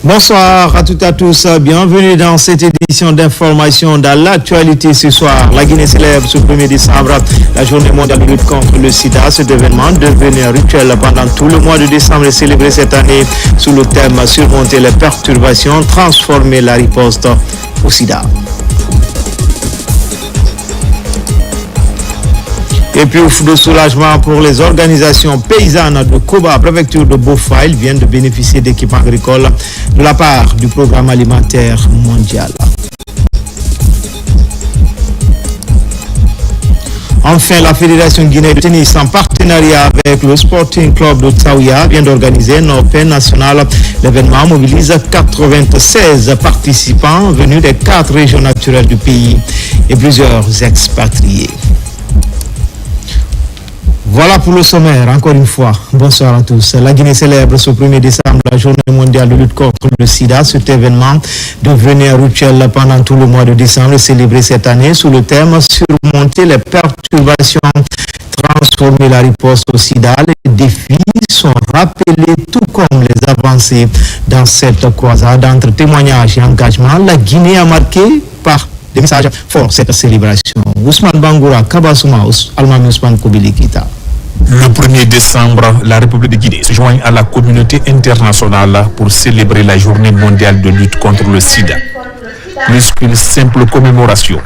Bonsoir à toutes et à tous, bienvenue dans cette édition d'information dans l'actualité ce soir. La Guinée célèbre ce 1er décembre la journée mondiale de lutte contre le sida. Cet événement devenu un rituel pendant tout le mois de décembre est célébré cette année sous le thème surmonter les perturbations, transformer la riposte au sida. Et puis, ouf de soulagement pour les organisations paysannes de Koba, préfecture de Bofa. Ils viennent de bénéficier d'équipements agricoles de la part du programme alimentaire mondial. Enfin, la Fédération guinéenne de tennis, en partenariat avec le Sporting Club de Taouya, vient d'organiser un Open national. L'événement mobilise 96 participants venus des 4 régions naturelles du pays et plusieurs expatriés. Voilà pour le sommaire, encore une fois. Bonsoir à tous. La Guinée célèbre ce 1er décembre la journée mondiale de lutte contre le sida. Cet événement devenu un rituel pendant tout le mois de décembre est célébré cette année sous le thème surmonter les perturbations, transformer la riposte au sida. Les défis sont rappelés tout comme les avancées dans cette croisade. Entre témoignages et engagement, la Guinée a marqué par des messages forts cette célébration. Ousmane Bangoura, Kabasouma, Almami Ousmane Kobilikita. Le 1er décembre, la République de Guinée se joint à la communauté internationale pour célébrer la journée mondiale de lutte contre le sida. Plus qu'une simple commémoration,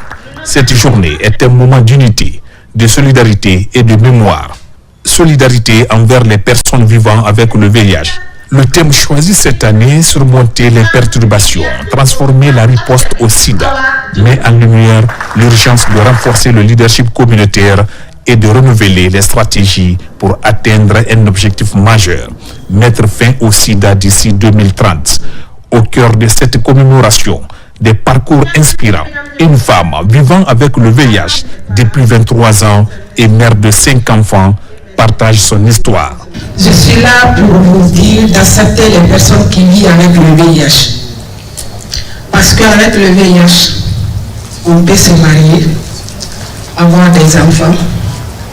cette journée est un moment d'unité, de solidarité et de mémoire. Solidarité envers les personnes vivant avec le VIH. Le thème choisi cette année, surmonter les perturbations, transformer la riposte au sida, met en lumière l'urgence de renforcer le leadership communautaire et de renouveler les stratégies pour atteindre un objectif majeur, mettre fin au sida d'ici 2030. Au cœur de cette commémoration, des parcours inspirants. Une femme vivant avec le VIH depuis 23 ans et mère de 5 enfants partage son histoire. Je suis là pour vous dire d'accepter les personnes qui vivent avec le VIH. Parce qu'avec le VIH, on peut se marier, avoir des enfants,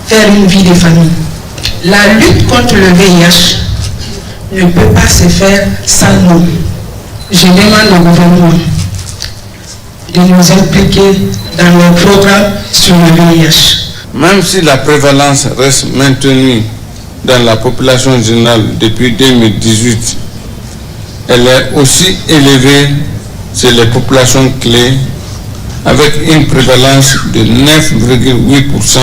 faire une vie de famille. La lutte contre le VIH ne peut pas se faire sans nous. Je demande au gouvernement de nous impliquer dans le programme sur le VIH. Même si la prévalence reste maintenue dans la population générale depuis 2018, elle est aussi élevée chez les populations clés avec une prévalence de 9,8%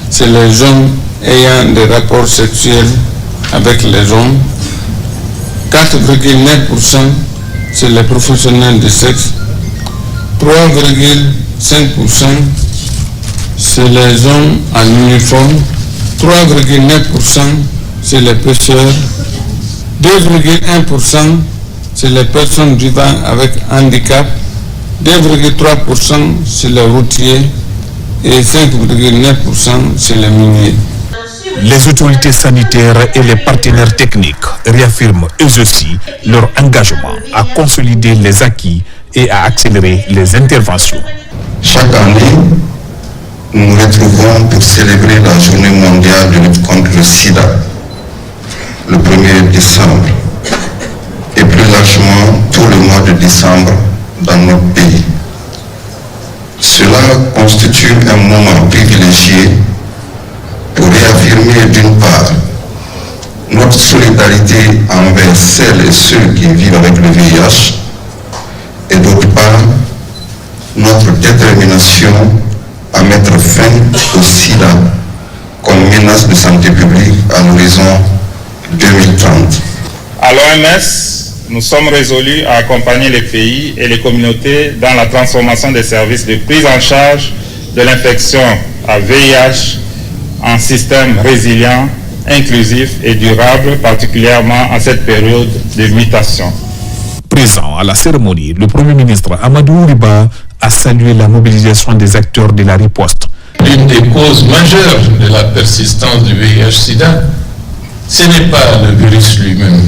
chez les hommes ayant des rapports sexuels avec les hommes, 4,9% chez les professionnels de sexe, 3,5% chez les hommes en uniforme, 3,9% chez les pêcheurs, 2,1% chez les personnes vivant avec handicap, 2,3% chez les routiers et 5,9% chez les miniers. Les autorités sanitaires et les partenaires techniques réaffirment eux aussi leur engagement à consolider les acquis et à accélérer les interventions. Chaque année, nous nous retrouvons pour célébrer la journée mondiale de lutte contre le sida, le 1er décembre, et plus largement tout le mois de décembre dans notre pays. Cela constitue un moment privilégié pour réaffirmer d'une part notre solidarité envers celles et ceux qui vivent avec le VIH et d'autre part notre détermination à mettre fin au sida comme menace de santé publique à l'horizon 2030. À l'OMS, nous sommes résolus à accompagner les pays et les communautés dans la transformation des services de prise en charge de l'infection à VIH en système résilient, inclusif et durable, particulièrement en cette période de mutation. Présent à la cérémonie, le Premier ministre Amadou Riba a salué la mobilisation des acteurs de la riposte. L'une des causes majeures de la persistance du VIH-Sida, ce n'est pas le virus lui-même.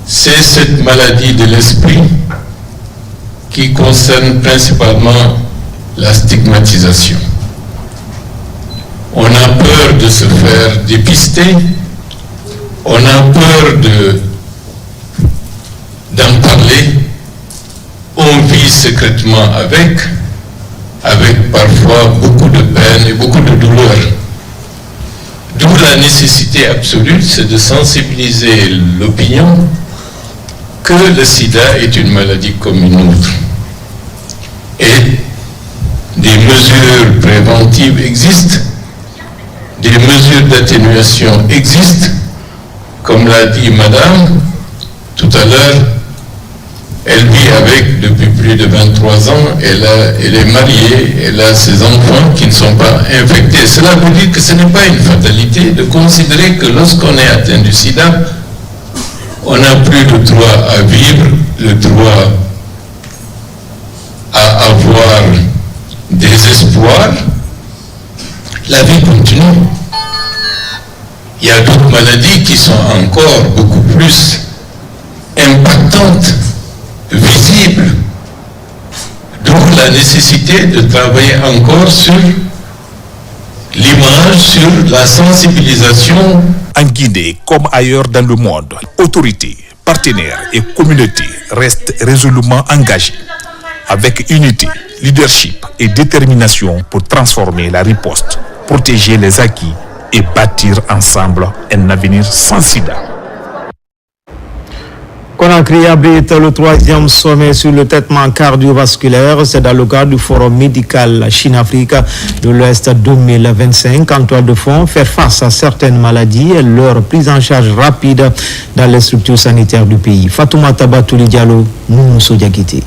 C'est cette maladie de l'esprit qui concerne principalement la stigmatisation. On a peur de se faire dépister, on a peur de d'en parler. On vit secrètement avec parfois beaucoup de peine et beaucoup de douleur. D'où la nécessité absolue, c'est de sensibiliser l'opinion que le sida est une maladie comme une autre. Et des mesures préventives existent, des mesures d'atténuation existent. Comme l'a dit madame tout à l'heure, elle vit avec depuis plus de 23 ans, elle est mariée, elle a ses enfants qui ne sont pas infectés. Cela veut dire que ce n'est pas une fatalité de considérer que lorsqu'on est atteint du sida, on n'a plus le droit à vivre, le droit à avoir des espoirs. La vie continue. Il y a d'autres maladies qui sont encore beaucoup plus impactantes, visibles. D'où la nécessité de travailler encore sur l'image, sur la sensibilisation. En Guinée, comme ailleurs dans le monde, autorités, partenaires et communautés restent résolument engagés avec unité, leadership et détermination pour transformer la riposte, protéger les acquis et bâtir ensemble un avenir sans sida. Conakry abrite le 3e sommet sur le traitement cardiovasculaire. C'est dans le cadre du Forum médical Chine-Afrique de l'Ouest 2025. En toile de fond, faire face à certaines maladies et leur prise en charge rapide dans les structures sanitaires du pays. Fatoumata Batouli Diallo, Moumoussou Diakité.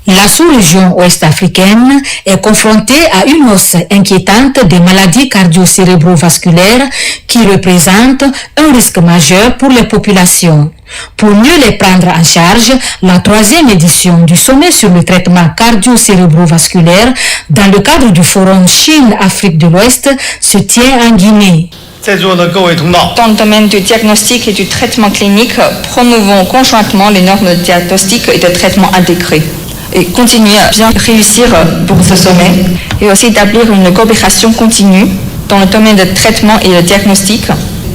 La sous-région ouest-africaine est confrontée à une hausse inquiétante des maladies cardio-cérébrovasculaires qui représentent un risque majeur pour les populations. Pour mieux les prendre en charge, la 3e édition du sommet sur le traitement cardio-cérébrovasculaire dans le cadre du Forum Chine-Afrique de l'Ouest se tient en Guinée. Dans le domaine du diagnostic et du traitement clinique, promouvons conjointement les normes de diagnostic et de traitement intégrés. Et continuer à bien réussir pour ce sommet et aussi établir une coopération continue dans le domaine de traitement et de diagnostic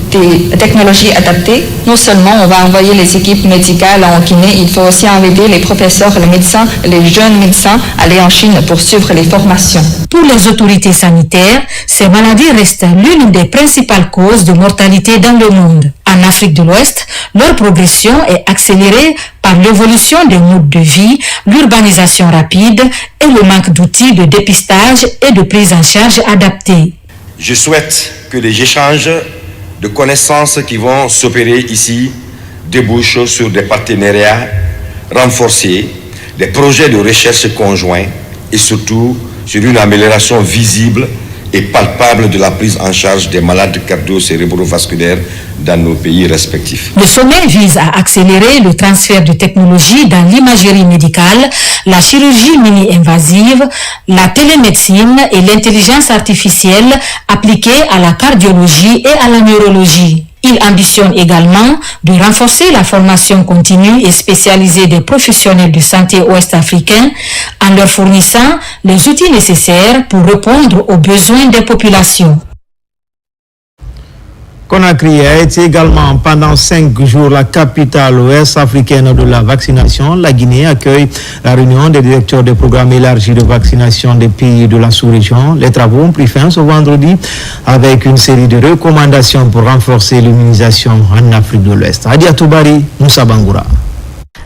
des technologies adaptées. Non seulement on va envoyer les équipes médicales en Guinée, il faut aussi inviter les professeurs, les médecins, les jeunes médecins à aller en Chine pour suivre les formations. Pour les autorités sanitaires, ces maladies restent l'une des principales causes de mortalité dans le monde. En Afrique de l'Ouest, leur progression est accélérée par l'évolution des modes de vie, l'urbanisation rapide et le manque d'outils de dépistage et de prise en charge adaptés. Je souhaite que les échanges de connaissances qui vont s'opérer ici débouchent sur des partenariats renforcés, des projets de recherche conjoints et surtout sur une amélioration visible et palpable de la prise en charge des malades cardio-cérébrovasculaires dans nos pays respectifs. Le sommet vise à accélérer le transfert de technologies dans l'imagerie médicale, la chirurgie mini-invasive, la télémédecine et l'intelligence artificielle appliquées à la cardiologie et à la neurologie. Il ambitionne également de renforcer la formation continue et spécialisée des professionnels de santé ouest-africains en leur fournissant les outils nécessaires pour répondre aux besoins des populations. Conakry a été également pendant 5 jours la capitale ouest-africaine de la vaccination. La Guinée accueille la réunion des directeurs des programmes élargis de vaccination des pays de la sous-région. Les travaux ont pris fin ce vendredi avec une série de recommandations pour renforcer l'immunisation en Afrique de l'Ouest. Adia Toubari, Moussa Bangoura.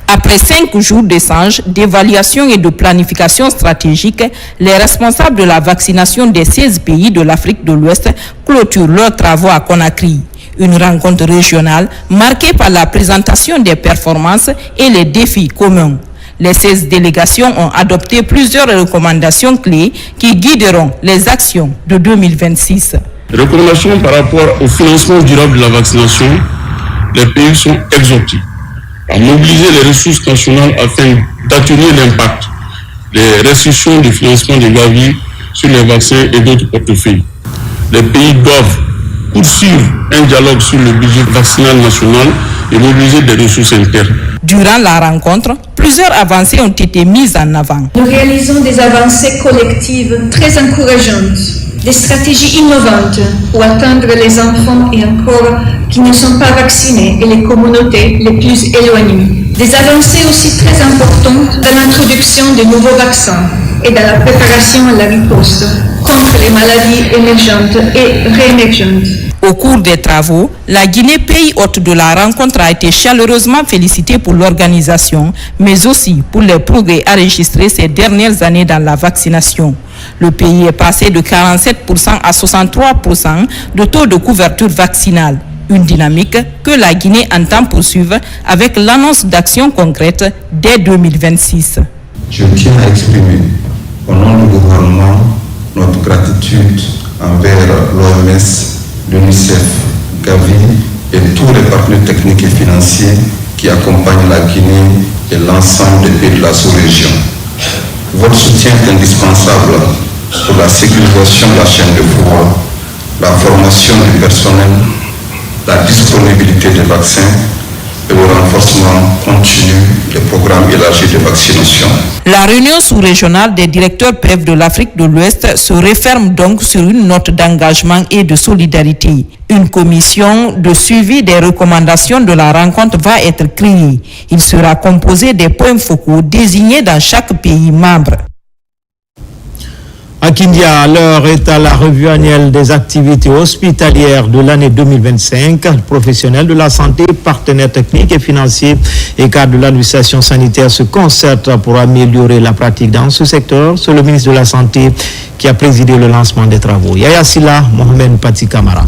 Après 5 jours d'échanges, d'évaluation et de planification stratégique, les responsables de la vaccination des 16 pays de l'Afrique de l'Ouest clôturent leurs travaux à Conakry. Une rencontre régionale marquée par la présentation des performances et les défis communs. Les 16 délégations ont adopté plusieurs recommandations clés qui guideront les actions de 2026. Recommandations par rapport au financement durable de la vaccination, les pays sont exhortés à mobiliser les ressources nationales afin d'atténuer l'impact des restrictions de financement des gavis sur les vaccins et d'autres portefeuilles. Les pays doivent poursuivre un dialogue sur le budget vaccinal national et mobiliser des ressources internes. Durant la rencontre, plusieurs avancées ont été mises en avant. Nous réalisons des avancées collectives très encourageantes, des stratégies innovantes pour atteindre les enfants et encore qui ne sont pas vaccinés et les communautés les plus éloignées. Des avancées aussi très importantes dans l'introduction de nouveaux vaccins et dans la préparation à la riposte contre les maladies émergentes et réémergentes. Au cours des travaux, la Guinée, pays hôte de la rencontre, a été chaleureusement félicitée pour l'organisation, mais aussi pour les progrès enregistrés ces dernières années dans la vaccination. Le pays est passé de 47% à 63% de taux de couverture vaccinale. Une dynamique que la Guinée entend poursuivre avec l'annonce d'actions concrètes dès 2026. Je tiens à exprimer au nom du gouvernement notre gratitude envers l'OMS, l'UNICEF, Gavi et tous les partenaires techniques et financiers qui accompagnent la Guinée et l'ensemble des pays de la sous-région. Votre soutien est indispensable pour la sécurisation de la chaîne de froid, la formation du personnel, la disponibilité des vaccins et le renforcement continu des programmes élargis de vaccination. La réunion sous-régionale des directeurs PEV de l'Afrique de l'Ouest se referme donc sur une note d'engagement et de solidarité. Une commission de suivi des recommandations de la rencontre va être créée. Il sera composé des points focaux désignés dans chaque pays membre. À Kindia, l'heure est à la revue annuelle des activités hospitalières de l'année 2025. Professionnels de la santé, partenaires techniques et financiers et cadres de l'administration sanitaire se concertent pour améliorer la pratique dans ce secteur. C'est le ministre de la Santé qui a présidé le lancement des travaux. Yaya Silla, Mohamed Pati Kamara.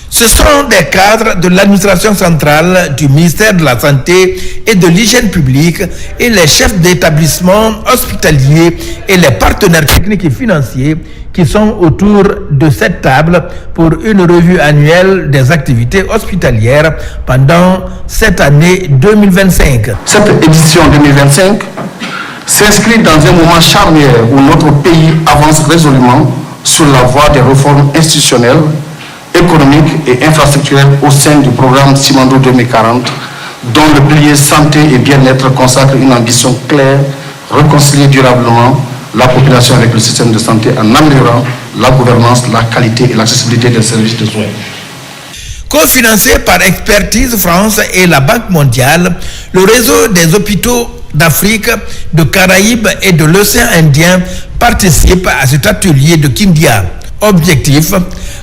Ce sont des cadres de l'administration centrale, du ministère de la Santé et de l'hygiène publique et les chefs d'établissement hospitaliers et les partenaires techniques et financiers qui sont autour de cette table pour une revue annuelle des activités hospitalières pendant cette année 2025. Cette édition 2025 s'inscrit dans un moment charnière où notre pays avance résolument sur la voie des réformes institutionnelles, économique et infrastructurelle au sein du programme Simandou 2040, dont le pilier santé et bien-être consacre une ambition claire, réconcilier durablement la population avec le système de santé en améliorant la gouvernance, la qualité et l'accessibilité des services de soins. Cofinancé par Expertise France et la Banque mondiale, le réseau des hôpitaux d'Afrique, de Caraïbes et de l'océan Indien participe à cet atelier de Kindia. Objectif,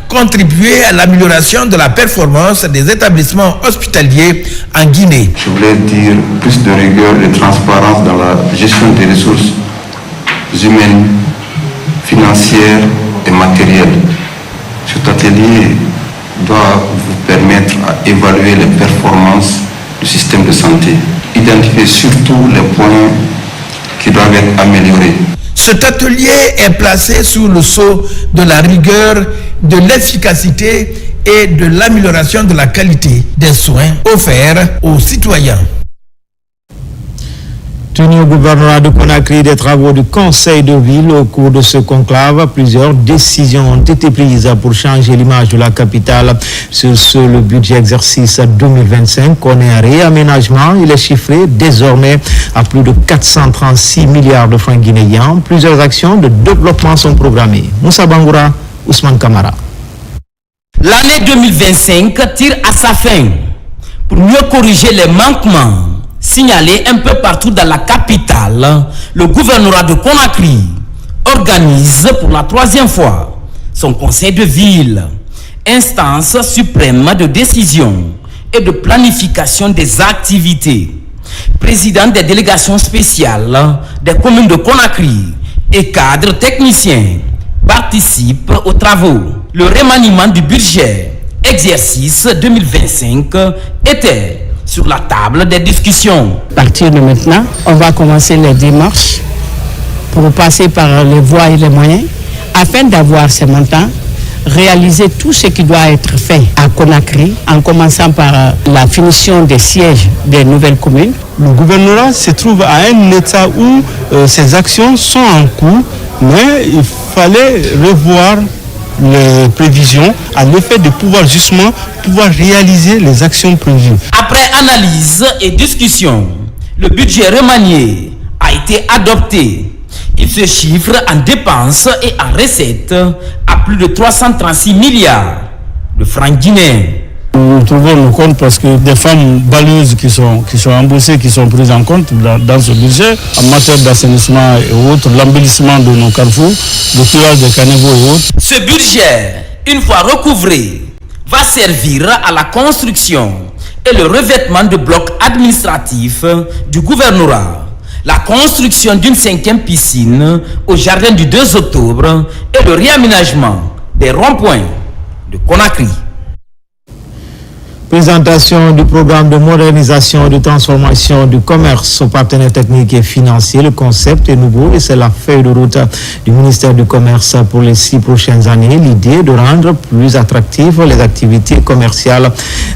contribuer à l'amélioration de la performance des établissements hospitaliers en Guinée. Je voulais dire plus de rigueur et de transparence dans la gestion des ressources humaines, financières et matérielles. Cet atelier doit vous permettre à évaluer les performances du système de santé, identifier surtout les points qui doivent être améliorés. Cet atelier est placé sous le sceau de la rigueur, de l'efficacité et de l'amélioration de la qualité des soins offerts aux citoyens. Tenu au gouvernorat de Conakry des travaux du conseil de ville au cours de ce conclave, plusieurs décisions ont été prises pour changer l'image de la capitale. Sur ce, le budget exercice 2025 connaît un réaménagement. Il est chiffré désormais à plus de 436 milliards de francs guinéens. Plusieurs actions de développement sont programmées. Moussa Bangoura, Ousmane Kamara. L'année 2025 tire à sa fin pour mieux corriger les manquements signalés un peu partout dans la capitale. Le gouvernorat de Conakry organise pour la 3e fois son conseil de ville, instance suprême de décision et de planification des activités. Président des délégations spéciales des communes de Conakry et cadres techniciens participent aux travaux. Le remaniement du budget exercice 2025 était sur la table des discussions. À partir de maintenant, on va commencer les démarches pour passer par les voies et les moyens afin d'avoir ces montants, réaliser tout ce qui doit être fait à Conakry, en commençant par la finition des sièges des nouvelles communes. Le gouvernorat se trouve à un état où ces actions sont en cours, mais il fallait revoir les prévisions à l'effet de pouvoir justement réaliser les actions prévues. Après analyse et discussion, le budget remanié a été adopté. Il se chiffre en dépenses et en recettes à plus de 336 milliards de francs guinéens. Nous trouvons nos comptes parce que des femmes balayeuses qui sont embauchées, qui sont prises en compte dans ce budget, en matière d'assainissement et autres, l'embellissement de nos carrefours, le curage des caniveaux et autres. Ce budget, une fois recouvré, va servir à la construction et le revêtement de blocs administratifs du gouvernorat, la construction d'une 5e piscine au jardin du 2 octobre et le réaménagement des ronds-points de Conakry. Présentation du programme de modernisation et de transformation du commerce aux partenaires techniques et financiers. Le concept est nouveau et c'est la feuille de route du ministère du Commerce pour les 6 prochaines années. L'idée est de rendre plus attractives les activités commerciales,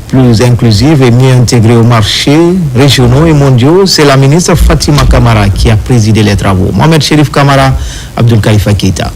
plus inclusives et mieux intégrées aux marchés régionaux et mondiaux. C'est la ministre Fatima Camara qui a présidé les travaux. Mohamed Chérif Camara, Abdul Kaifa Keita.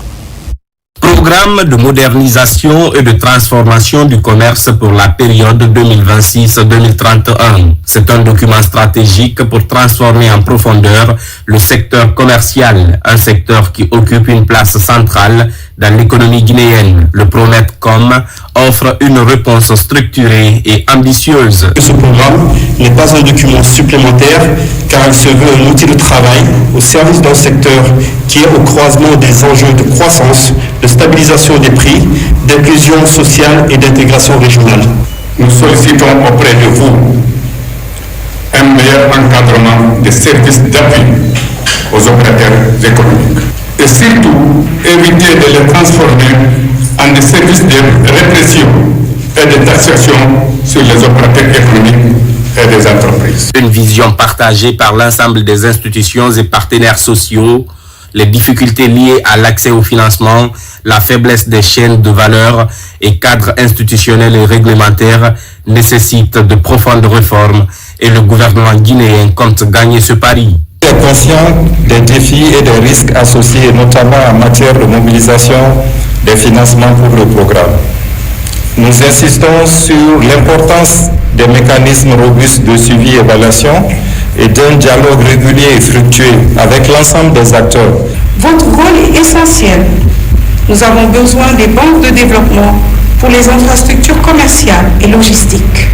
Programme de modernisation et de transformation du commerce pour la période 2026-2031. C'est un document stratégique pour transformer en profondeur le secteur commercial, un secteur qui occupe une place centrale dans l'économie guinéenne. Le Prometcom offre une réponse structurée et ambitieuse. Ce programme n'est pas un document supplémentaire car il se veut un outil de travail au service d'un secteur qui est au croisement des enjeux de croissance, de stabilisation des prix, d'inclusion sociale et d'intégration régionale. Nous sollicitons auprès de vous un meilleur encadrement des services d'appui aux opérateurs économiques. Et surtout, éviter de les transformer en des services de répression et de taxation sur les opérateurs économiques et des entreprises. Une vision partagée par l'ensemble des institutions et partenaires sociaux, les difficultés liées à l'accès au financement, la faiblesse des chaînes de valeur et cadres institutionnels et réglementaires nécessitent de profondes réformes et le gouvernement guinéen compte gagner ce pari. Nous sommes conscients des défis et des risques associés, notamment en matière de mobilisation des financements pour le programme. Nous insistons sur l'importance des mécanismes robustes de suivi et évaluation et d'un dialogue régulier et fructueux avec l'ensemble des acteurs. Votre rôle est essentiel. Nous avons besoin des banques de développement pour les infrastructures commerciales et logistiques.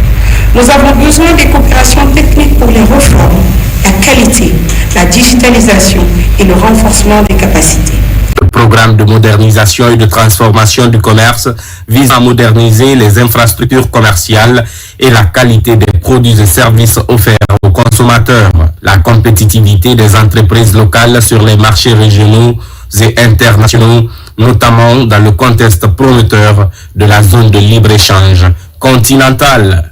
Nous avons besoin des coopérations techniques pour les réformes, la qualité, la digitalisation et le renforcement des capacités. Le programme de modernisation et de transformation du commerce vise à moderniser les infrastructures commerciales et la qualité des produits et services offerts aux consommateurs, la compétitivité des entreprises locales sur les marchés régionaux et internationaux, notamment dans le contexte prometteur de la zone de libre-échange continentale.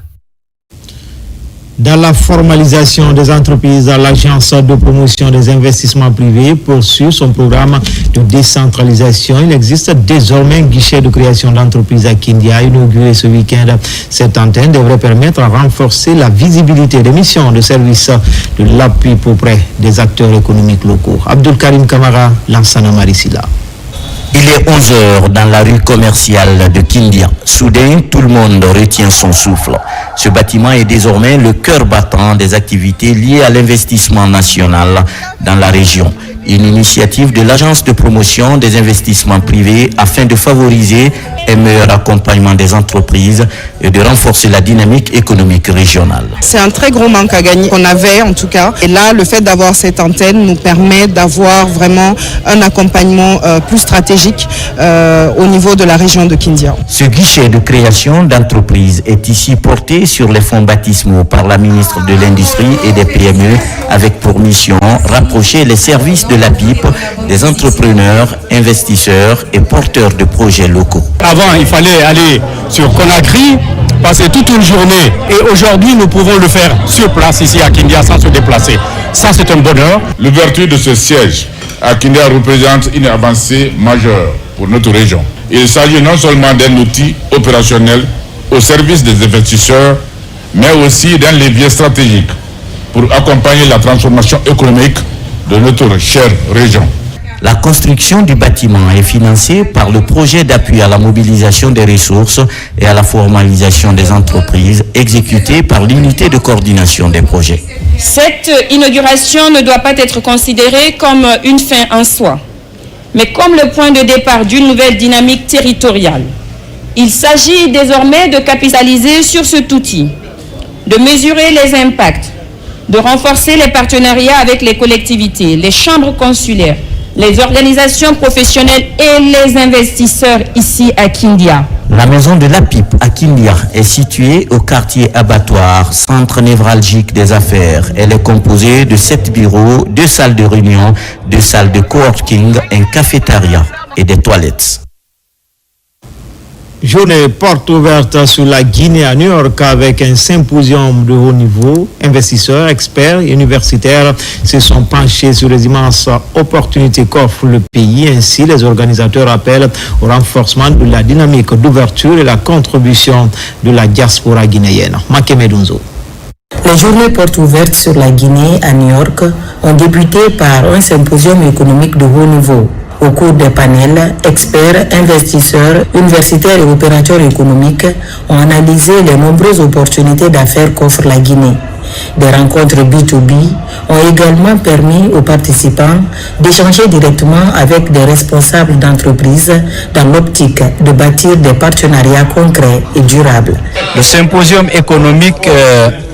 Dans la formalisation des entreprises, l'Agence de promotion des investissements privés poursuit son programme de décentralisation. Il existe désormais un guichet de création d'entreprises à Kindia, inauguré ce week-end. Cette antenne devrait permettre de renforcer la visibilité des missions de service de l'appui auprès des acteurs économiques locaux. Abdul Karim Kamara, Lansana Marisila. Il est 11h dans la rue commerciale de Kindia. Soudain, tout le monde retient son souffle. Ce bâtiment est désormais le cœur battant des activités liées à l'investissement national dans la région. Une initiative de l'Agence de promotion des investissements privés afin de favoriser un meilleur accompagnement des entreprises et de renforcer la dynamique économique régionale. C'est un très gros manque à gagner qu'on avait en tout cas. Et là, le fait d'avoir cette antenne nous permet d'avoir vraiment un accompagnement plus stratégique au niveau de la région de Kindia. Ce guichet de création d'entreprises est ici porté sur les fonds baptismaux par la ministre de l'Industrie et des PME avec pour mission rapprocher les services de la PIP des entrepreneurs, investisseurs et porteurs de projets locaux. Avant, il fallait aller sur Conakry, passer toute une journée. Et aujourd'hui, nous pouvons le faire sur place ici à Kindia sans se déplacer. Ça, c'est un bonheur. L'ouverture de ce siège à Kindia représente une avancée majeure pour notre région. Il s'agit non seulement d'un outil opérationnel au service des investisseurs, mais aussi d'un levier stratégique pour accompagner la transformation économique de notre chère région. La construction du bâtiment est financée par le projet d'appui à la mobilisation des ressources et à la formalisation des entreprises exécuté par l'unité de coordination des projets. Cette inauguration ne doit pas être considérée comme une fin en soi, mais comme le point de départ d'une nouvelle dynamique territoriale. Il s'agit désormais de capitaliser sur cet outil, de mesurer les impacts, de renforcer les partenariats avec les collectivités, les chambres consulaires, les organisations professionnelles et les investisseurs ici à Kindia. La maison de l'APIP à Kindia est située au quartier abattoir, centre névralgique des affaires. Elle est composée de 7 bureaux, 2 salles de réunion, 2 salles de coworking, un cafétéria et des toilettes. Journée porte ouverte sur la Guinée à New York avec un symposium de haut niveau. Investisseurs, experts et universitaires se sont penchés sur les immenses opportunités qu'offre le pays. Ainsi, les organisateurs appellent au renforcement de la dynamique d'ouverture et la contribution de la diaspora guinéenne. Makeme Dunzo. Les journées portes ouvertes sur la Guinée à New York ont débuté par un symposium économique de haut niveau. Au cours des panels, experts, investisseurs, universitaires et opérateurs économiques ont analysé les nombreuses opportunités d'affaires qu'offre la Guinée. Des rencontres B2B ont également permis aux participants d'échanger directement avec des responsables d'entreprises dans l'optique de bâtir des partenariats concrets et durables. Le symposium économique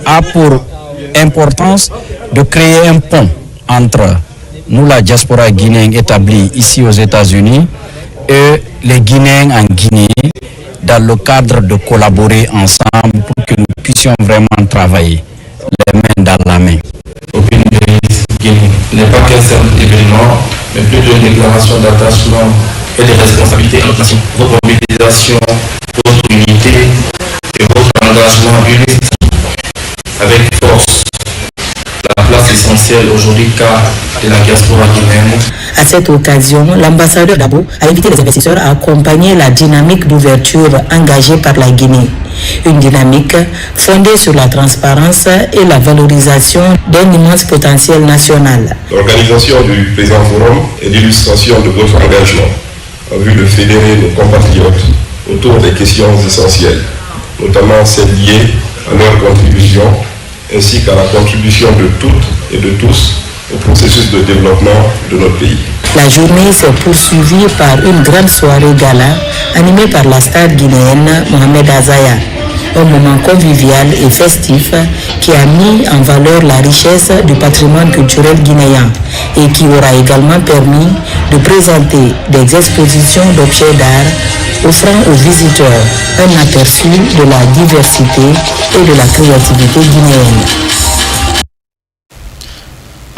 a pour importance de créer un pont entre nous, la diaspora guinéenne établie ici aux États-Unis, et les Guinéens en Guinée, dans le cadre de collaborer ensemble pour que nous puissions vraiment travailler les mains dans la main. Aucune devise Guinée n'est pas qu'un simple événement, mais plutôt une déclaration d'attachement et de responsabilité à notre nation. Votre mobilisation, votre unité et votre engagement unique avec force. La place essentielle aujourd'hui car de la diaspora guinéenne. À cette occasion, l'ambassadeur Dabo a invité les investisseurs à accompagner la dynamique d'ouverture engagée par la Guinée. Une dynamique fondée sur la transparence et la valorisation d'un immense potentiel national. L'organisation du présent forum est l'illustration de votre engagement en vue de fédérer nos compatriotes autour des questions essentielles, notamment celles liées à leur contribution ainsi qu'à la contribution de toutes et de tous au processus de développement de notre pays. La journée s'est poursuivie par une grande soirée gala animée par la star guinéenne Mohamed Azaya. Un moment convivial et festif qui a mis en valeur la richesse du patrimoine culturel guinéen et qui aura également permis de présenter des expositions d'objets d'art offrant aux visiteurs un aperçu de la diversité et de la créativité guinéenne.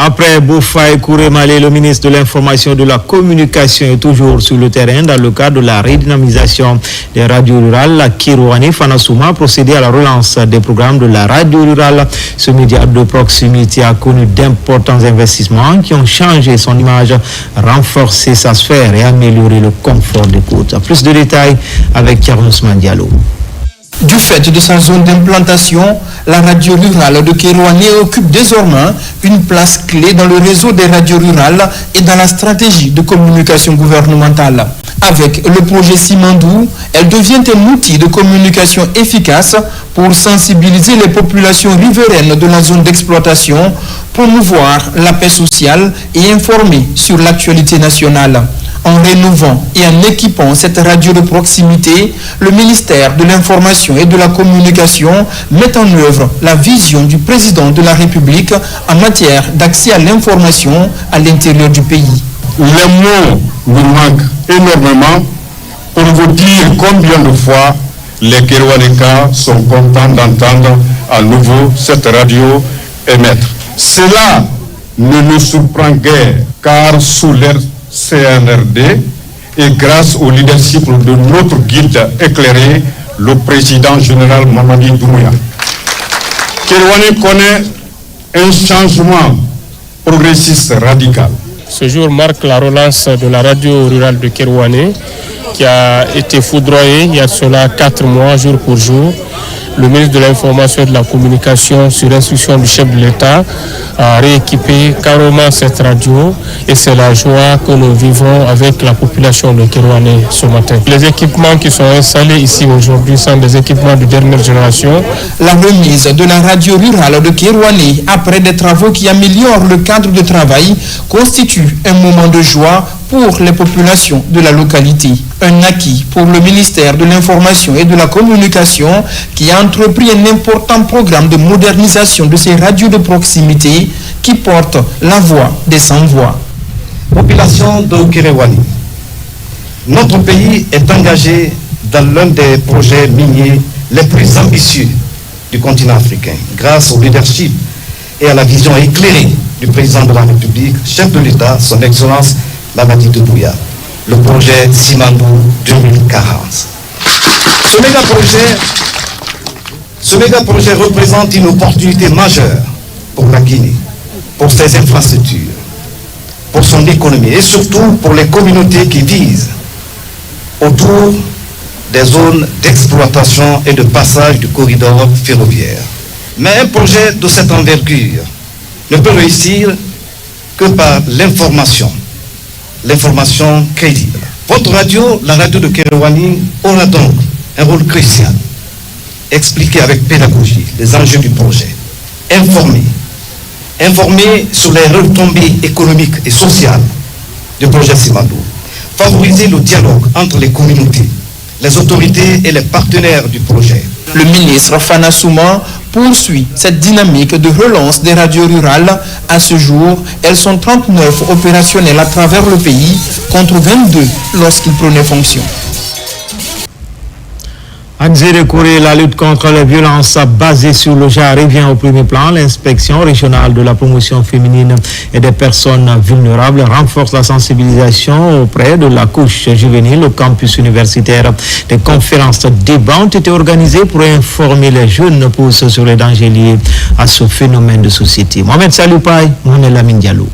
Après Boufa et Kouré-Malé, le ministre de l'Information et de la Communication est toujours sur le terrain dans le cadre de la redynamisation des radios rurales. La Kirouani Fanasouma a procédé à la relance des programmes de la radio rurale. Ce média de proximité a connu d'importants investissements qui ont changé son image, renforcé sa sphère et amélioré le confort d'écoute. Plus de détails avec Carlos Mandialo. Du fait de sa zone d'implantation, la radio rurale de Kérouané occupe désormais une place clé dans le réseau des radios rurales et dans la stratégie de communication gouvernementale. Avec le projet Simandou, elle devient un outil de communication efficace pour sensibiliser les populations riveraines de la zone d'exploitation, promouvoir la paix sociale et informer sur l'actualité nationale. En rénovant et en équipant cette radio de proximité, le ministère de l'Information et de la Communication met en œuvre la vision du président de la République en matière d'accès à l'information à l'intérieur du pays. Les mots nous manquent énormément pour vous dire combien de fois les Kérouanékas sont contents d'entendre à nouveau cette radio émettre. Cela ne nous surprend guère, car sous l'ère CNRD et grâce au leadership de notre guide éclairé, le président général Mamadi Doumbouya. Kérouané connaît un changement progressiste radical. Ce jour marque la relance de la radio rurale de Kérouané qui a été foudroyée il y a cela 4 mois, jour pour jour, le ministre de l'Information et de la Communication, sur instruction du chef de l'État, a rééquipé carrément cette radio et c'est la joie que nous vivons avec la population de Kerouané ce matin. Les équipements qui sont installés ici aujourd'hui sont des équipements de dernière génération. La remise de la radio rurale de Kerouané après des travaux qui améliorent le cadre de travail constitue un moment de joie pour les populations de la localité. Un acquis pour le ministère de l'Information et de la Communication qui a entrepris un important programme de modernisation de ces radios de proximité qui portent la voix des sans-voix. Population de Kerouané, notre pays est engagé dans l'un des projets miniers les plus ambitieux du continent africain, grâce au leadership et à la vision éclairée du président de la République, chef de l'État, son Excellence Mamadi Doumbouya, le projet Simandou 2040. Ce méga-projet représente une opportunité majeure pour la Guinée, pour ses infrastructures, pour son économie et surtout pour les communautés qui vivent autour des zones d'exploitation et de passage du corridor ferroviaire. Mais un projet de cette envergure ne peut réussir que par l'information crédible. Votre radio, la radio de Kerouané, aura donc un rôle crucial. Expliquer avec pédagogie les enjeux du projet. Informer sur les retombées économiques et sociales du projet Simandou. Favoriser le dialogue entre les communautés, les autorités et les partenaires du projet. Le ministre Fana Souma poursuit cette dynamique de relance des radios rurales. À ce jour, elles sont 39 opérationnelles à travers le pays contre 22 lorsqu'ils prenaient fonction. En Zérekouré, la lutte contre les violences basées sur le genre revient au premier plan. L'inspection régionale de la promotion féminine et des personnes vulnérables renforce la sensibilisation auprès de la couche juvénile au campus universitaire. Des conférences débats ont été organisées pour informer les jeunes pousses sur les dangers liés à ce phénomène de société. Mohamed Saloupaï, Mohamed Lamine Diallo.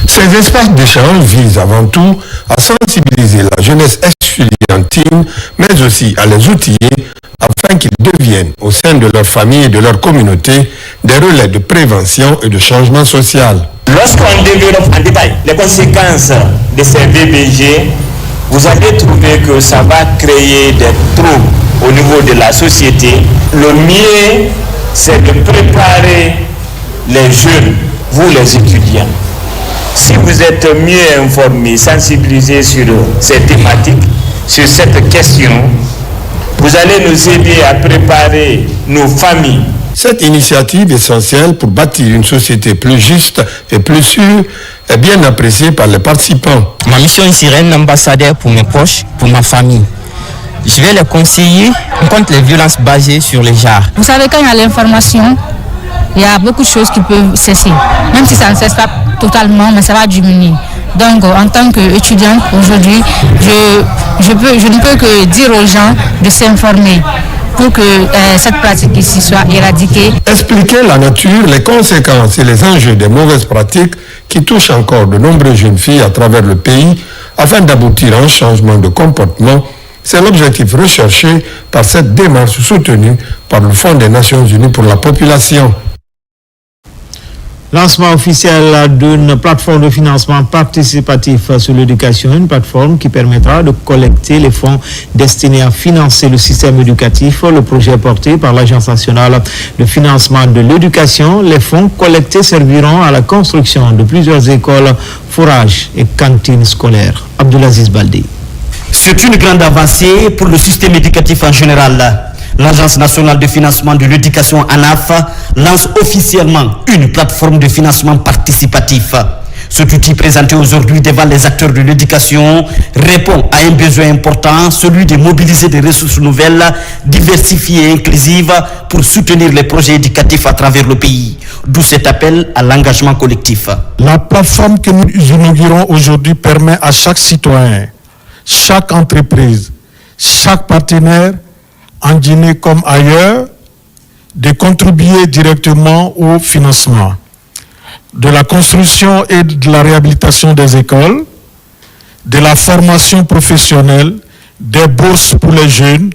Ces espaces d'échange visent avant tout à sensibiliser la jeunesse estudiantine, mais aussi à les outiller afin qu'ils deviennent, au sein de leur famille et de leur communauté, des relais de prévention et de changement social. Lorsqu'on développe en détail les conséquences de ces VBG, vous allez trouver que ça va créer des troubles au niveau de la société. Le mieux, c'est de préparer les jeunes, vous les étudiants. Si vous êtes mieux informés, sensibilisés sur ces thématiques, sur cette question, vous allez nous aider à préparer nos familles. Cette initiative essentielle pour bâtir une société plus juste et plus sûre est bien appréciée par les participants. Ma mission ici est un ambassadeur pour mes proches, pour ma famille. Je vais les conseiller contre les violences basées sur les genres. Vous savez, quand il y a l'information, il y a beaucoup de choses qui peuvent cesser. Même si ça ne cesse pas totalement, mais ça va diminuer. Donc, en tant qu'étudiante, aujourd'hui, je ne peux que dire aux gens de s'informer pour que cette pratique ici soit éradiquée. Expliquer la nature, les conséquences et les enjeux des mauvaises pratiques qui touchent encore de nombreuses jeunes filles à travers le pays afin d'aboutir à un changement de comportement. C'est l'objectif recherché par cette démarche soutenue par le Fonds des Nations Unies pour la population. Lancement officiel d'une plateforme de financement participatif sur l'éducation, une plateforme qui permettra de collecter les fonds destinés à financer le système éducatif. Le projet porté par l'Agence nationale de financement de l'éducation. Les fonds collectés serviront à la construction de plusieurs écoles, forages et cantines scolaires. Abdulaziz Baldé. C'est une grande avancée pour le système éducatif en général. L'Agence nationale de financement de l'éducation ANAF lance officiellement une plateforme de financement participatif. Cet outil présenté aujourd'hui devant les acteurs de l'éducation répond à un besoin important, celui de mobiliser des ressources nouvelles, diversifiées et inclusives pour soutenir les projets éducatifs à travers le pays. D'où cet appel à l'engagement collectif. La plateforme que nous inaugurons aujourd'hui permet à chaque citoyen, chaque entreprise, chaque partenaire, en Guinée comme ailleurs, de contribuer directement au financement de la construction et de la réhabilitation des écoles, de la formation professionnelle, des bourses pour les jeunes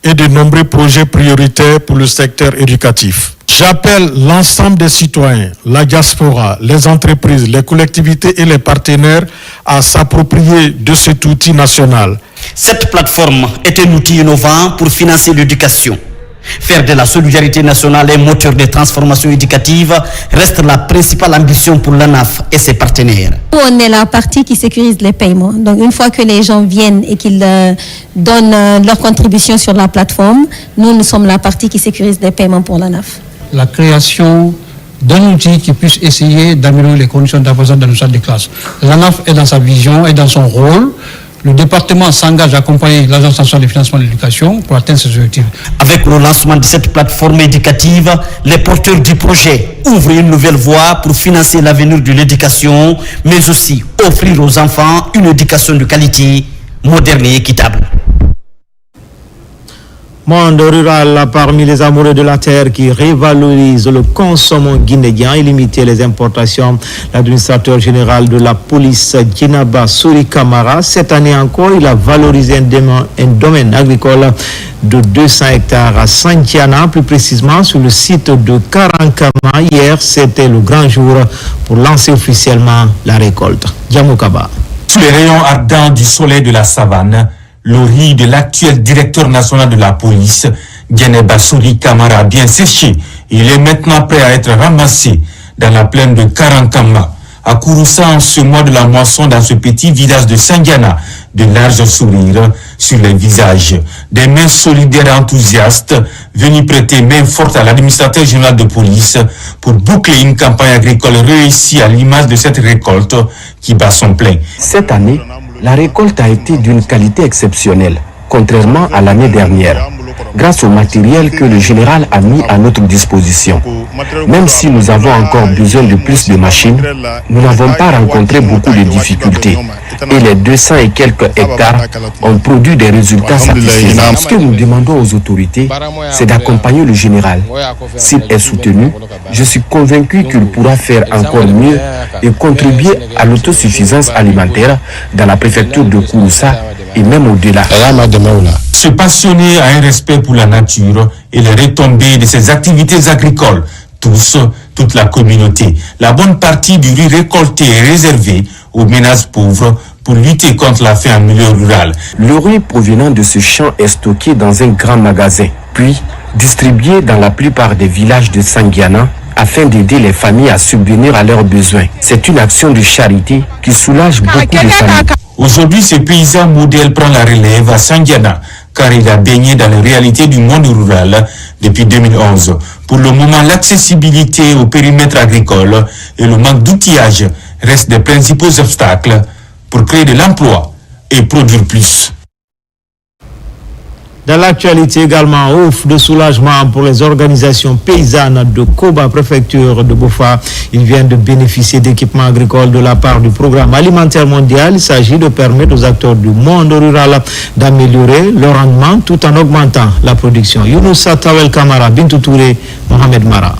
et de nombreux projets prioritaires pour le secteur éducatif. J'appelle l'ensemble des citoyens, la diaspora, les entreprises, les collectivités et les partenaires à s'approprier de cet outil national. Cette plateforme est un outil innovant pour financer l'éducation. Faire de la solidarité nationale un moteur de transformation éducative reste la principale ambition pour l'ANAF et ses partenaires. On est la partie qui sécurise les paiements. Donc une fois que les gens viennent et qu'ils donnent leur contribution sur la plateforme, nous sommes la partie qui sécurise les paiements pour l'ANAF. La création d'un outil qui puisse essayer d'améliorer les conditions d'apprentissage dans le centre de classe. L'ANAF est dans sa vision et dans son rôle. Le département s'engage à accompagner l'Agence nationale de financement de l'éducation pour atteindre ces objectifs. Avec le lancement de cette plateforme éducative, les porteurs du projet ouvrent une nouvelle voie pour financer l'avenir de l'éducation, mais aussi offrir aux enfants une éducation de qualité, moderne et équitable. Monde rural parmi les amoureux de la terre qui révalorise le consommation guinéen et limiter les importations. L'administrateur général de la police, Djenaba Souri Kamara, cette année encore, il a valorisé un domaine agricole de 200 hectares à Santiana, plus précisément sur le site de Karankama. Hier, c'était le grand jour pour lancer officiellement la récolte. Djamoukaba. Sous les rayons ardents du soleil de la savane, le riz de l'actuel directeur national de la police, Djenaba Souri Kamara, a bien séché. Il est maintenant prêt à être ramassé dans la plaine de Karankama. À Kouroussa, en ce mois de la moisson, dans ce petit village de Sandiana, de larges sourires sur les visages. Des mains solidaires et enthousiastes venus prêter main forte à l'administrateur général de police pour boucler une campagne agricole réussie à l'image de cette récolte qui bat son plein. Cette année, la récolte a été d'une qualité exceptionnelle, contrairement à l'année dernière, grâce au matériel que le général a mis à notre disposition. Même si nous avons encore besoin de plus de machines, nous n'avons pas rencontré beaucoup de difficultés. Et les 200 et quelques hectares ont produit des résultats satisfaisants. Ce que nous demandons aux autorités, c'est d'accompagner le général. S'il est soutenu, je suis convaincu qu'il pourra faire encore mieux et contribuer à l'autosuffisance alimentaire dans la préfecture de Kouroussa et même au-delà. Ce passionné a un respect pour la nature et les retombées de ses activités agricoles. Toute la communauté. La bonne partie du riz récolté est réservée aux ménages pauvres pour lutter contre la faim en milieu rural. Le riz provenant de ce champ est stocké dans un grand magasin, puis distribué dans la plupart des villages de Sandiana afin d'aider les familles à subvenir à leurs besoins. C'est une action de charité qui soulage beaucoup de familles. Aujourd'hui, ce paysan modèle prend la relève à Sandiana, car il a baigné dans les réalités du monde rural depuis 2011. Pour le moment, l'accessibilité au périmètre agricole et le manque d'outillage restent des principaux obstacles pour créer de l'emploi et produire plus. Dans l'actualité également, offre de soulagement pour les organisations paysannes de Koba, préfecture de Bofa. Ils viennent de bénéficier d'équipements agricoles de la part du programme alimentaire mondial. Il s'agit de permettre aux acteurs du monde rural d'améliorer leur rendement tout en augmentant la production. Younoussa Tawel Kamara, Bintou Touré, Mohamed Mara.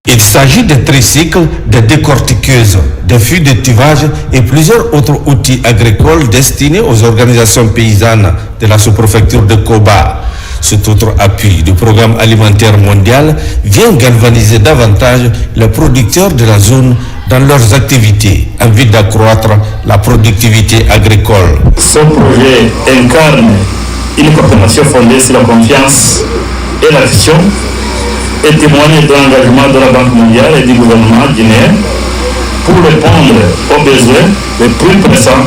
Il s'agit de tricycles, de décortiqueuses, de fûts de tuvage et plusieurs autres outils agricoles destinés aux organisations paysannes de la sous-préfecture de Koba. Cet autre appui du programme alimentaire mondial vient galvaniser davantage les producteurs de la zone dans leurs activités en vue d'accroître la productivité agricole. Ce projet incarne une coopération fondée sur la confiance et la vision et témoigne de l'engagement de la Banque mondiale et du gouvernement guinéen pour répondre aux besoins les plus pressants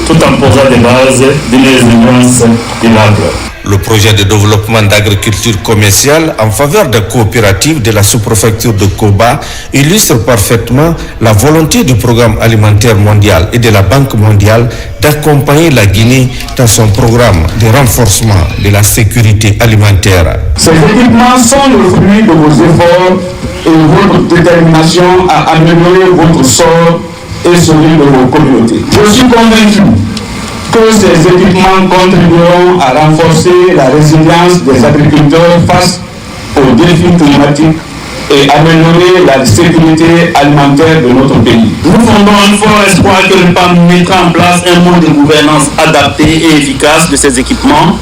tout en posant des bases d'une résilience durable. Le projet de développement d'agriculture commerciale en faveur des coopératives de la sous-préfecture de Koba illustre parfaitement la volonté du programme alimentaire mondial et de la Banque mondiale d'accompagner la Guinée dans son programme de renforcement de la sécurité alimentaire. Ces équipements sont le fruit de vos efforts et de votre détermination à améliorer votre sort et celui de vos communautés. Je suis convaincu que ces équipements contribueront à renforcer la résilience des agriculteurs face aux défis climatiques et améliorer la sécurité alimentaire de notre pays. Nous fondons un fort espoir que le PAM mettra en place un mode de gouvernance adapté et efficace de ces équipements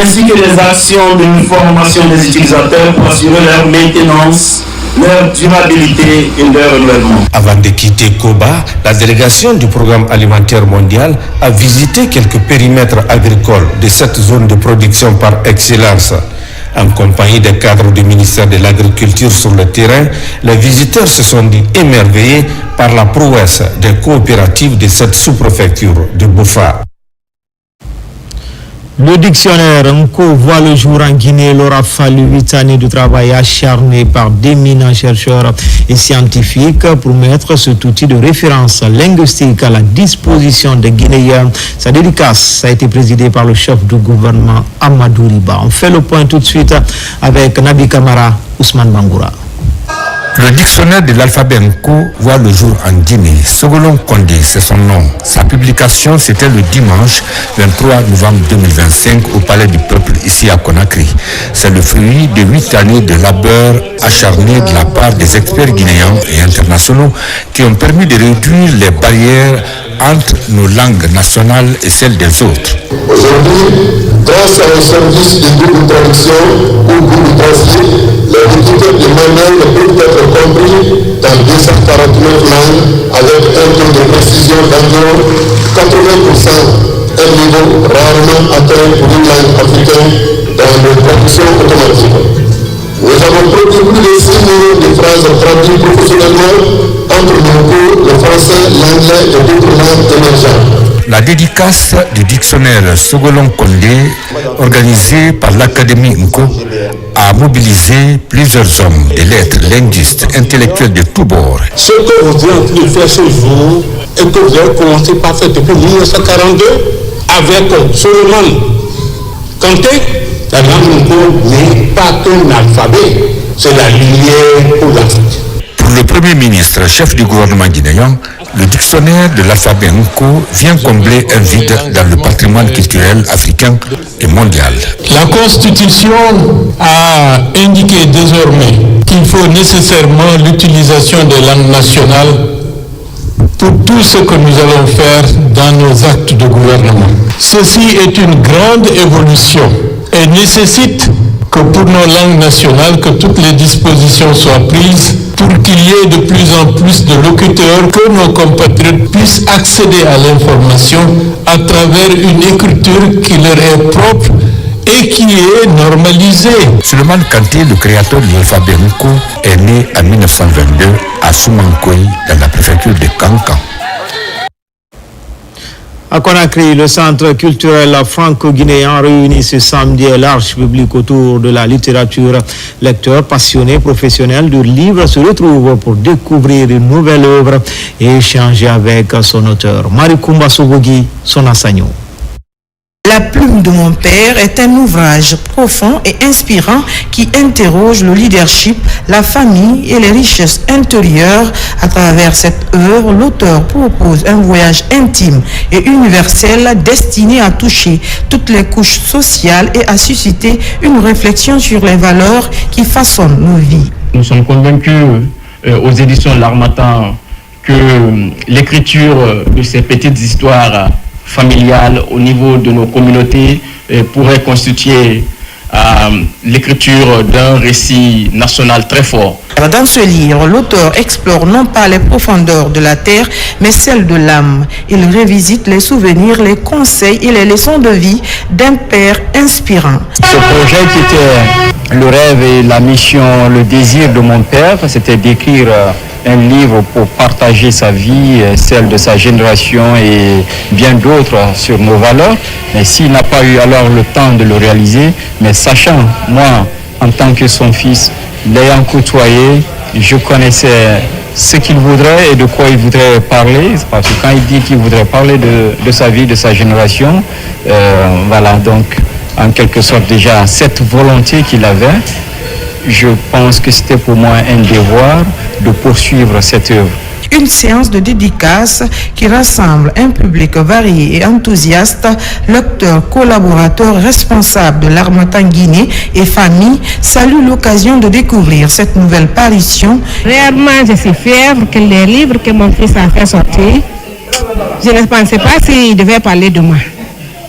ainsi que les actions de formation des utilisateurs pour assurer leur maintenance, leur durabilité et leur renouvellement. Avant de quitter Koba, la délégation du Programme alimentaire mondial a visité quelques périmètres agricoles de cette zone de production par excellence. En compagnie des cadres du ministère de l'Agriculture sur le terrain, les visiteurs se sont dit émerveillés par la prouesse des coopératives de cette sous-préfecture de Boufa. Le dictionnaire Nko voit le jour en Guinée. Il aura fallu 8 années de travail acharné par d'éminents chercheurs et scientifiques pour mettre cet outil de référence linguistique à la disposition des Guinéens. Sa dédicace a été présidée par le chef du gouvernement Amadou Riba. On fait le point tout de suite avec Nabi Kamara, Ousmane Bangoura. Le dictionnaire de l'alphabet Nko voit le jour en Guinée. Sogolon Kondé, c'est son nom. Sa publication, c'était le dimanche 23 novembre 2025 au Palais du Peuple, ici à Conakry. C'est le fruit de 8 années de labeur acharné de la part des experts guinéens et internationaux qui ont permis de réduire les barrières entre nos langues nationales et celles des autres. Aujourd'hui, grâce à un service de double traduction ou Google Translate, les écritures de manuel peuvent être compris dans 249 langues avec un taux de précision d'environ 80%, un niveau rarement atteint pour une langue africaine dans les traductions automatiques. Nous avons produit plus de 6 millions de phrases traduites professionnellement entre nos cours, le français, l'anglais et d'autres langues émergentes. La dédicace du dictionnaire Sogolon Kondé, organisée par l'Académie Nko, a mobilisé plusieurs hommes des lettres, linguistes, intellectuels de tous bords. Ce que vous êtes en train de faire ce jour et que vous avez commencé par faire depuis 1942 avec Solomon Kanté, la langue Nko n'est pas qu'un alphabet, c'est la lumière pour l'Afrique. Pour le Premier ministre, chef du gouvernement guinéen, le dictionnaire de l'alphabet Nko vient combler un vide dans le patrimoine culturel africain et mondial. La Constitution a indiqué désormais qu'il faut nécessairement l'utilisation des langues nationales pour tout ce que nous allons faire dans nos actes de gouvernement. Ceci est une grande évolution et nécessite que pour nos langues nationales, que toutes les dispositions soient prises pour qu'il y ait de plus en plus de locuteurs, que nos compatriotes puissent accéder à l'information à travers une écriture qui leur est propre et qui est normalisée. Suleiman Kanté, le créateur de l'alphabet Nko, est né en 1922 à Soumankoy, dans la préfecture de Kankan. À Conakry, le centre culturel franco-guinéen réunit ce samedi un large public autour de la littérature. Lecteurs passionnés, professionnels du livre se retrouvent pour découvrir une nouvelle œuvre et échanger avec son auteur. Marikumba Sobogi, son enseignant. La plume de mon père est un ouvrage profond et inspirant qui interroge le leadership, la famille et les richesses intérieures. À travers cette œuvre, l'auteur propose un voyage intime et universel destiné à toucher toutes les couches sociales et à susciter une réflexion sur les valeurs qui façonnent nos vies. Nous sommes convaincus aux éditions L'Harmattan que l'écriture de ces petites histoires familiale au niveau de nos communautés pourrait constituer l'écriture d'un récit national très fort. Dans ce livre, l'auteur explore non pas les profondeurs de la terre, mais celles de l'âme. Il revisite les souvenirs, les conseils et les leçons de vie d'un père inspirant. Ce projet qui était le rêve et la mission, le désir de mon père, c'était d'écrire un livre pour partager sa vie, celle de sa génération et bien d'autres sur nos valeurs. Mais s'il n'a pas eu alors le temps de le réaliser, mais sachant, moi, en tant que son fils, l'ayant côtoyé, je connaissais ce qu'il voudrait et de quoi il voudrait parler. Parce que quand il dit qu'il voudrait parler de sa vie, de sa génération, voilà, donc en quelque sorte déjà cette volonté qu'il avait, je pense que c'était pour moi un devoir de poursuivre cette œuvre. Une séance de dédicace qui rassemble un public varié et enthousiaste, lecteurs, collaborateurs, responsables de l'Harmattan Guinée et famille saluent l'occasion de découvrir cette nouvelle parution. Réellement, je suis fière que les livres que mon fils a fait sortir, je ne pensais pas s'il devait parler de moi.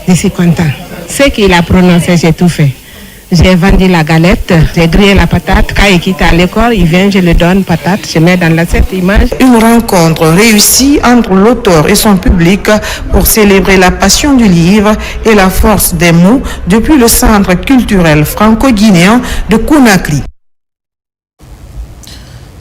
Je suis content. Ce qu'il a prononcé, j'ai tout fait. J'ai vendu la galette, j'ai grillé la patate. Quand il quitte à l'école, il vient, je lui donne patate, je mets dans l'assiette, il mange. Une rencontre réussie entre l'auteur et son public pour célébrer la passion du livre et la force des mots depuis le centre culturel franco-guinéen de Conakry.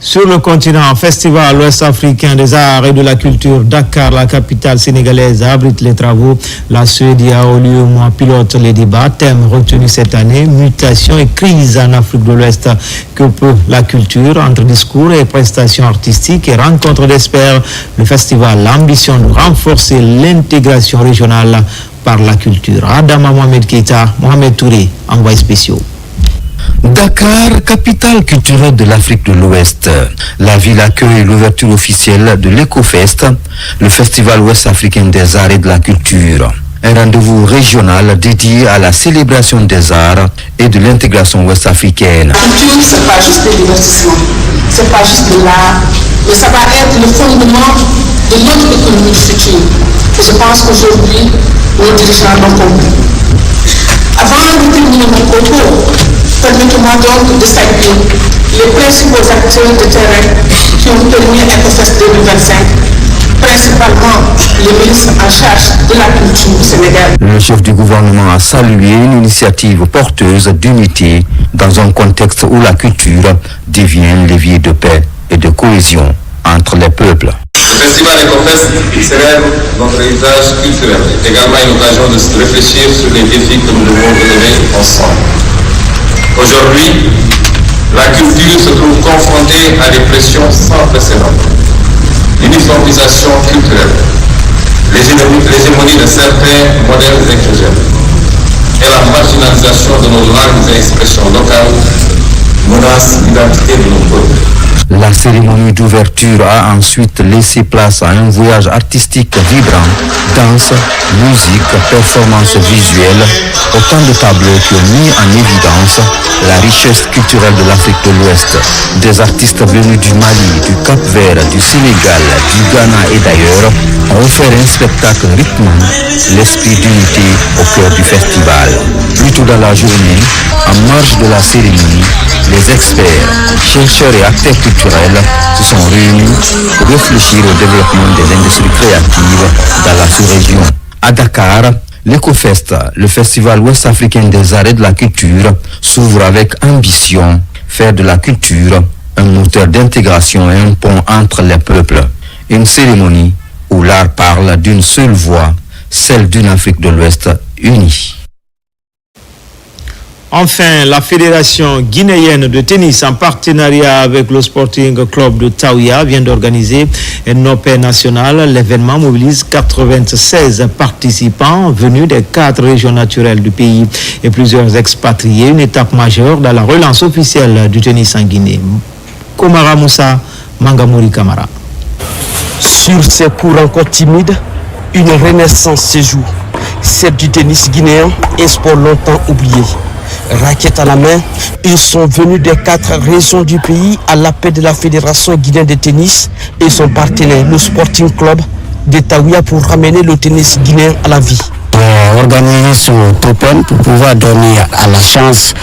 Sur le continent, Festival ouest-africain des arts et de la culture, Dakar, la capitale sénégalaise, abrite les travaux. La Suède a au lieu mois pilote les débats. Thème retenu cette année, mutation et crise en Afrique de l'Ouest. Que peut la culture entre discours et prestations artistiques et rencontres d'experts? Le festival a l'ambition de renforcer l'intégration régionale par la culture. Adama Mohamed Keita, Mohamed Touré, envoyé spéciaux. Dakar, capitale culturelle de l'Afrique de l'Ouest. La ville accueille l'ouverture officielle de l'EcoFest, le festival ouest-africain des arts et de la culture. Un rendez-vous régional dédié à la célébration des arts et de l'intégration ouest-africaine. La culture, c'est pas juste le divertissement, c'est pas juste de l'art, mais ça va être le fondement de notre économie future. Et je pense qu'aujourd'hui, nos dirigeants l'ont compris. Avant de terminer mon propos, permettez-moi donc de saluer les principaux acteurs de terrain qui ont permis EcoFest 2025, principalement les ministres en charge de la culture du Sénégal. Le chef du gouvernement a salué une initiative porteuse d'unité dans un contexte où la culture devient levier de paix et de cohésion entre les peuples. Le festival EcoFest célèbre notre héritage culturel, également une occasion de se réfléchir sur les défis que nous devons relever ensemble. Aujourd'hui, la culture se trouve confrontée à des pressions sans précédent. L'uniformisation culturelle, l'hégémonie de certains modèles exogènes et la marginalisation de nos langues et expressions locales menacent l'identité de nos peuples. La cérémonie d'ouverture a ensuite laissé place à un voyage artistique vibrant, danse, musique, performances visuelles, autant de tableaux qui ont mis en évidence la richesse culturelle de l'Afrique de l'Ouest. Des artistes venus du Mali, du Cap-Vert, du Sénégal, du Ghana et d'ailleurs ont offert un spectacle rythmant l'esprit d'unité au cœur du festival. Plus tôt dans la journée, en marge de la cérémonie, les experts, chercheurs et acteurs culturels se sont réunis pour réfléchir au développement des industries créatives dans la sous-région. À Dakar, l'EcoFest, le festival ouest-africain des arts et de la culture, s'ouvre avec ambition, faire de la culture un moteur d'intégration et un pont entre les peuples. Une cérémonie où l'art parle d'une seule voix, celle d'une Afrique de l'Ouest unie. Enfin, la Fédération guinéenne de tennis, en partenariat avec le Sporting Club de Taouya, vient d'organiser un Open national. L'événement mobilise 96 participants venus des 4 régions naturelles du pays et plusieurs expatriés. Une étape majeure dans la relance officielle du tennis en Guinée. Komara Moussa, Mangamouri Kamara. Sur ces cours encore timides, une renaissance se joue. Celle du tennis guinéen, un sport longtemps oublié. Raquette à la main, ils sont venus des 4 régions du pays à l'appel de la Fédération guinéenne de tennis et son partenaire, le Sporting Club de Taouya, pour ramener le tennis guinéen à la vie. Organiser ce Open pour pouvoir donner à la chance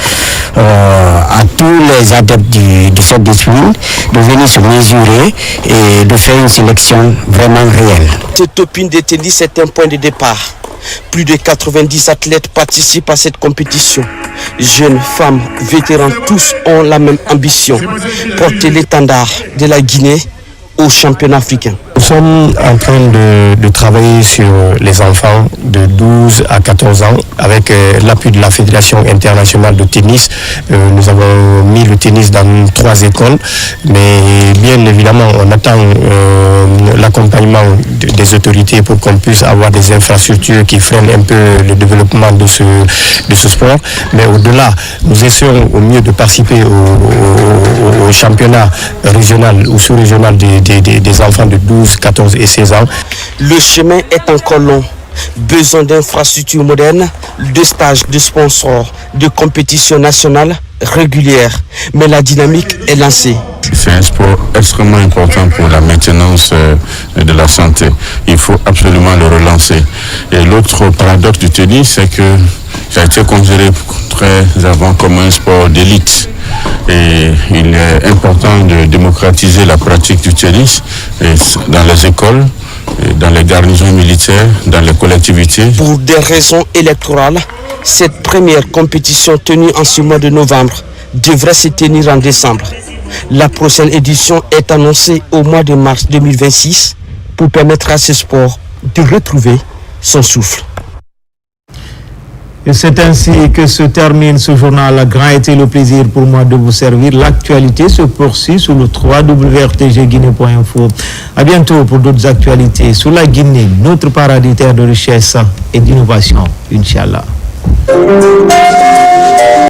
à tous les adeptes de cette discipline de venir se mesurer et de faire une sélection vraiment réelle. Cette Open de tennis est un point de départ. Plus de 90 athlètes participent à cette compétition. Jeunes, femmes, vétérans, tous ont la même ambition, porter l'étendard de la Guinée au championnat africain. Nous sommes en train de travailler sur les enfants de 12 à 14 ans avec l'appui de la Fédération internationale de tennis. Nous avons mis le tennis dans 3 écoles, mais bien évidemment on attend l'accompagnement des autorités pour qu'on puisse avoir des infrastructures qui freinent un peu le développement de ce sport. Mais au-delà, nous essayons au mieux de participer au championnat régional ou sous-régional des enfants de 12, 14 et 16 ans. Le chemin est encore long. Besoin d'infrastructures modernes, de stages, de sponsors, de compétitions nationales régulières. Mais la dynamique est lancée. C'est un sport extrêmement important pour la maintenance de la santé. Il faut absolument le relancer. Et l'autre paradoxe du tennis, c'est que Ça a été considéré très avant comme un sport d'élite. Et il est important de démocratiser la pratique du tennis dans les écoles, dans les garnisons militaires, dans les collectivités. Pour des raisons électorales, cette première compétition tenue en ce mois de novembre devrait se tenir en décembre. La prochaine édition est annoncée au mois de mars 2026 pour permettre à ce sport de retrouver son souffle. Et c'est ainsi que se termine ce journal. Grand été le plaisir pour moi de vous servir. L'actualité se poursuit sur le www.rtgguinée.info. À bientôt pour d'autres actualités sur la Guinée, notre paradis terre de richesse et d'innovation. Inch'Allah.